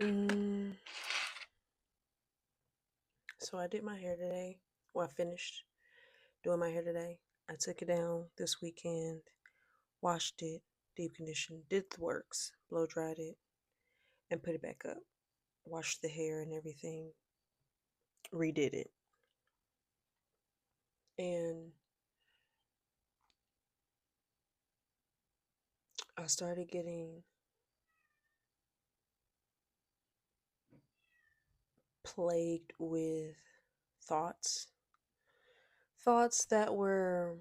Mm, so I did my hair today. Well, I finished doing my hair today. I took it down this weekend, washed it, deep conditioned, did the works, blow dried it, and put it back up. Washed the hair and everything, redid it. And I started getting plagued with thoughts. Thoughts that were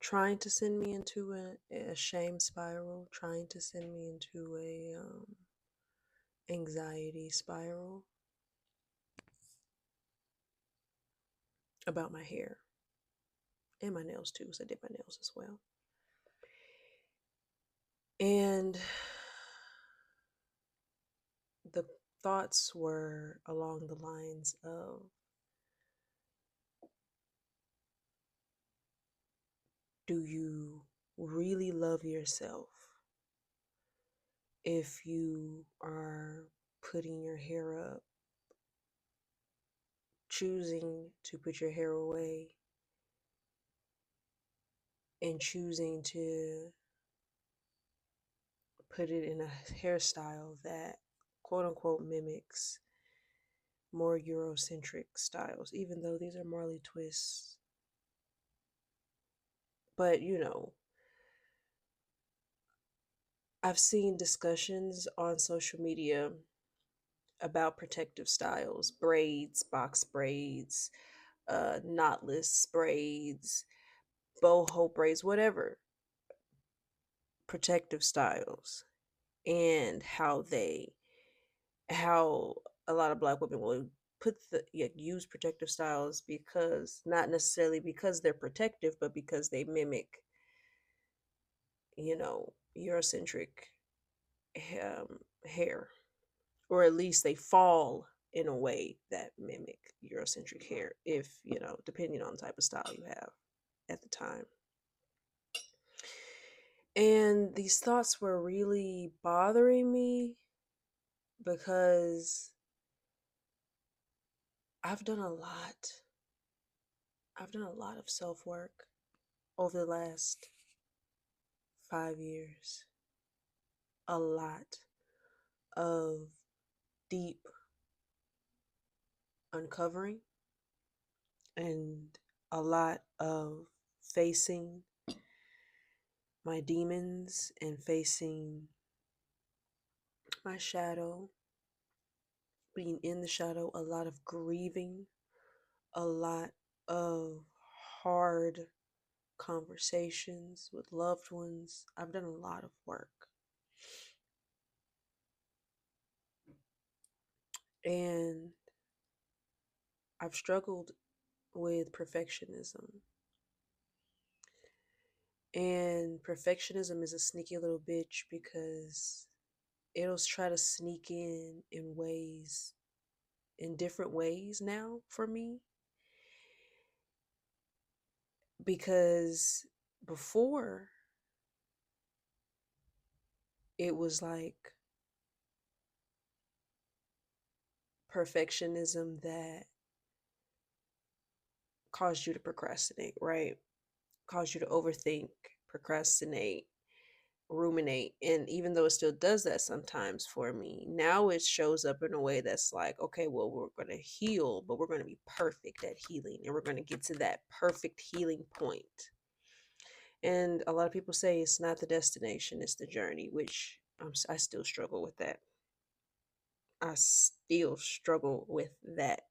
trying to send me into a shame spiral, trying to send me into a anxiety spiral about my hair and my nails too, because I did my nails as well. And the thoughts were along the lines of, do you really love yourself if you are putting your hair up, choosing to put your hair away, and choosing to put it in a hairstyle that quote unquote mimics more Eurocentric styles, even though these are Marley twists. But I've seen discussions on social media about protective styles, braids, box braids, knotless braids, boho braids, whatever, protective styles, and how a lot of Black women will use protective styles because, not necessarily because they're protective, but because they mimic, Eurocentric hair, or at least they fall in a way that mimic Eurocentric hair, if depending on the type of style you have at the time. And these thoughts were really bothering me because I've done a lot. I've done a lot of self work over the last 5 years. A lot of deep uncovering and a lot of facing my demons and facing my shadow, being in the shadow, a lot of grieving, a lot of hard conversations with loved ones. I've done a lot of work. And I've struggled with perfectionism. And perfectionism is a sneaky little bitch because it'll try to sneak in ways, in different ways now for me. Because before, it was like perfectionism that caused you to procrastinate, right? Caused you to overthink, procrastinate, ruminate. And even though it still does that sometimes for me, now it shows up in a way that's like, okay, well, we're going to heal, but we're going to be perfect at healing. And we're going to get to that perfect healing point. And a lot of people say it's not the destination, it's the journey, which I still struggle with that. I still struggle with that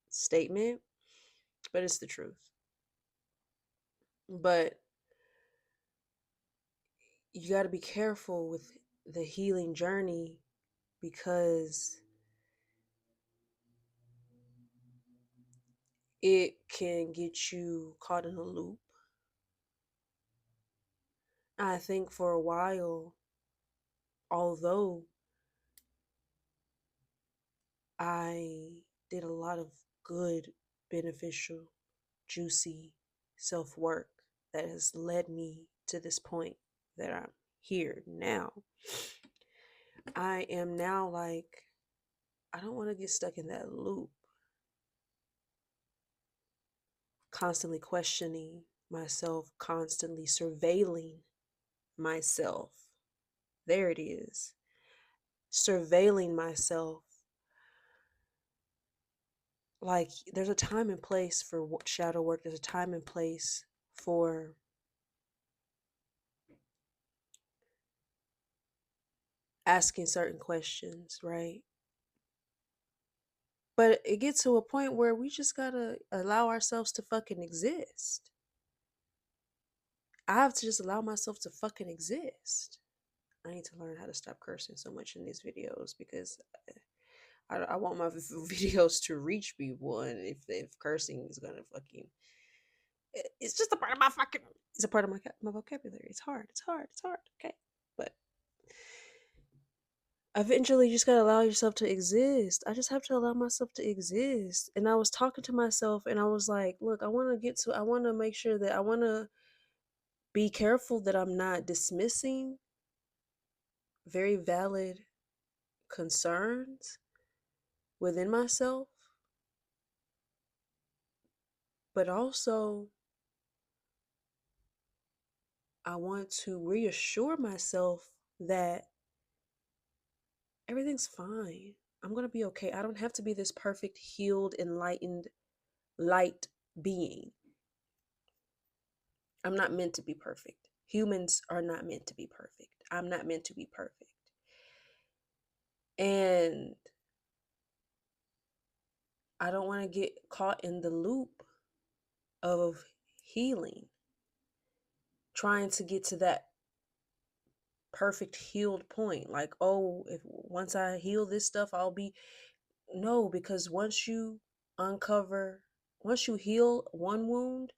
statement, but it's the truth. But you got to be careful with the healing journey because it can get you caught in a loop. I think for a while, although I did a lot of good, beneficial, juicy self work that has led me to this point that I'm here now, I am now like, I don't want to get stuck in that loop, constantly questioning myself, constantly surveilling myself. There it is. Surveilling myself. Like, there's a time and place for shadow work, there's a time and place for asking certain questions, right? But it gets to a point where we just gotta allow ourselves to fucking exist. I have to just allow myself to fucking exist. I need to learn how to stop cursing so much in these videos because I want my videos to reach people, and if cursing is gonna fucking, it's just a part of my fucking, it's a part of my vocabulary. It's hard. It's hard. It's hard. Okay, but eventually you just gotta allow yourself to exist. I just have to allow myself to exist. And I was talking to myself, and I was like, look, I want to make sure that I want to be careful that I'm not dismissing very valid concerns within myself, but also I want to reassure myself that everything's fine. I'm going to be okay. I don't have to be this perfect, healed, enlightened, light being. I'm not meant to be perfect. Humans are not meant to be perfect. I'm not meant to be perfect. And I don't want to get caught in the loop of healing, trying to get to that perfect healed point. Like, oh, if once I heal this stuff, I'll be. No, because uncover, once you heal one wound,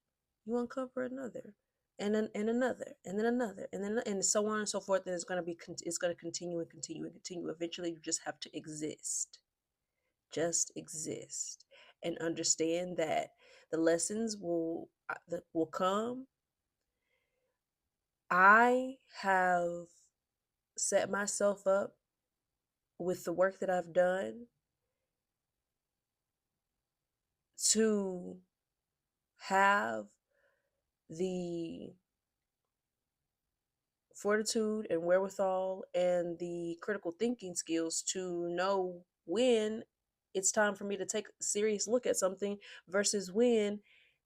you uncover another, and then and another, and then another, and then and so on and so forth. And it's going to continue and continue and continue. Eventually, you just have to exist, just exist, and understand that the lessons will come. I have set myself up with the work that I've done to have the fortitude and wherewithal and the critical thinking skills to know when it's time for me to take a serious look at something versus when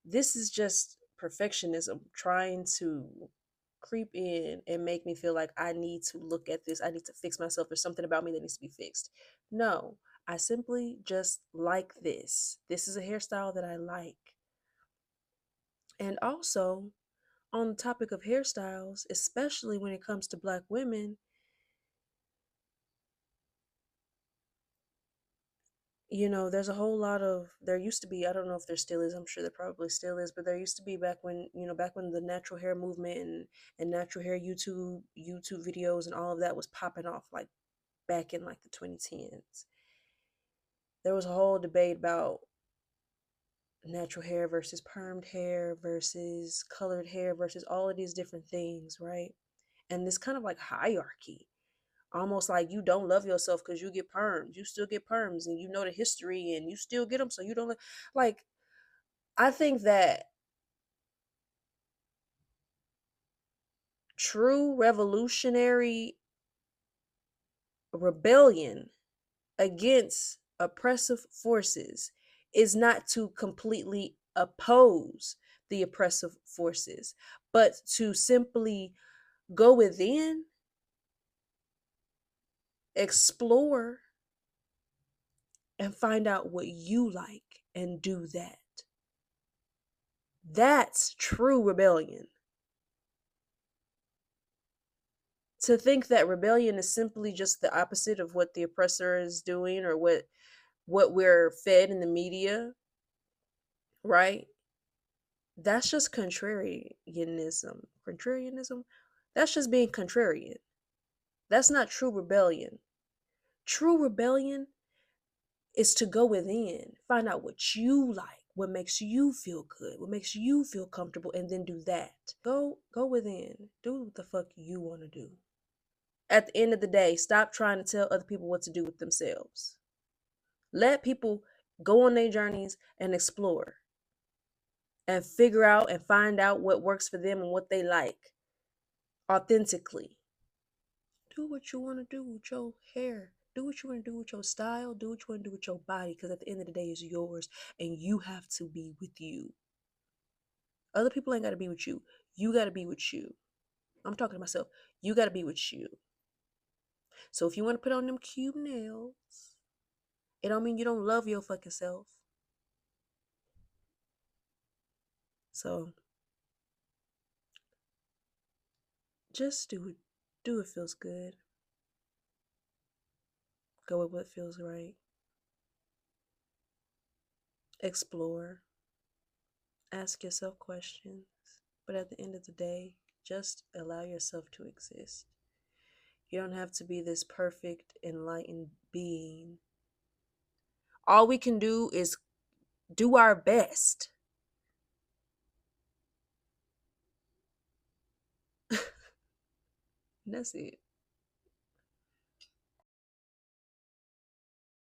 this is just perfectionism trying to creep in and make me feel like I need to look at this, I need to fix myself, there's something about me that needs to be fixed. No, I simply just like this. This is a hairstyle that I like. And also, on the topic of hairstyles, especially when it comes to Black women, there's a whole lot of, there used to be, I don't know if there still is, I'm sure there probably still is, but there used to be back when the natural hair movement and natural hair YouTube videos and all of that was popping off, like back in like the 2010s. There was a whole debate about natural hair versus permed hair versus colored hair versus all of these different things, right? And this kind of like hierarchy, almost like you don't love yourself because you get perms, you still get perms, and you know the history and you still get them, so you don't like. I think that true revolutionary rebellion against oppressive forces is not to completely oppose the oppressive forces, but to simply go within, explore, and find out what you like and do that. That's true rebellion. To think that rebellion is simply just the opposite of what the oppressor is doing or what we're fed in the media, right? That's just contrarianism. Contrarianism? That's just being contrarian. That's not true rebellion. True rebellion is to go within, find out what you like, what makes you feel good, what makes you feel comfortable, and then do that. Go within. Do what the fuck you want to do. At the end of the day, stop trying to tell other people what to do with themselves. Let people go on their journeys and explore and figure out and find out what works for them and what they like authentically. Do what you want to do with your hair. Do what you want to do with your style. Do what you want to do with your body, because at the end of the day, it's yours and you have to be with you. Other people ain't got to be with you. You got to be with you. I'm talking to myself. You got to be with you. So if you want to put on them cute nails, it don't mean you don't love your fucking self. So just do it. Do what feels good. Go with what feels right. Explore. Ask yourself questions. But at the end of the day, just allow yourself to exist. You don't have to be this perfect, enlightened being. All we can do is do our best. And that's it.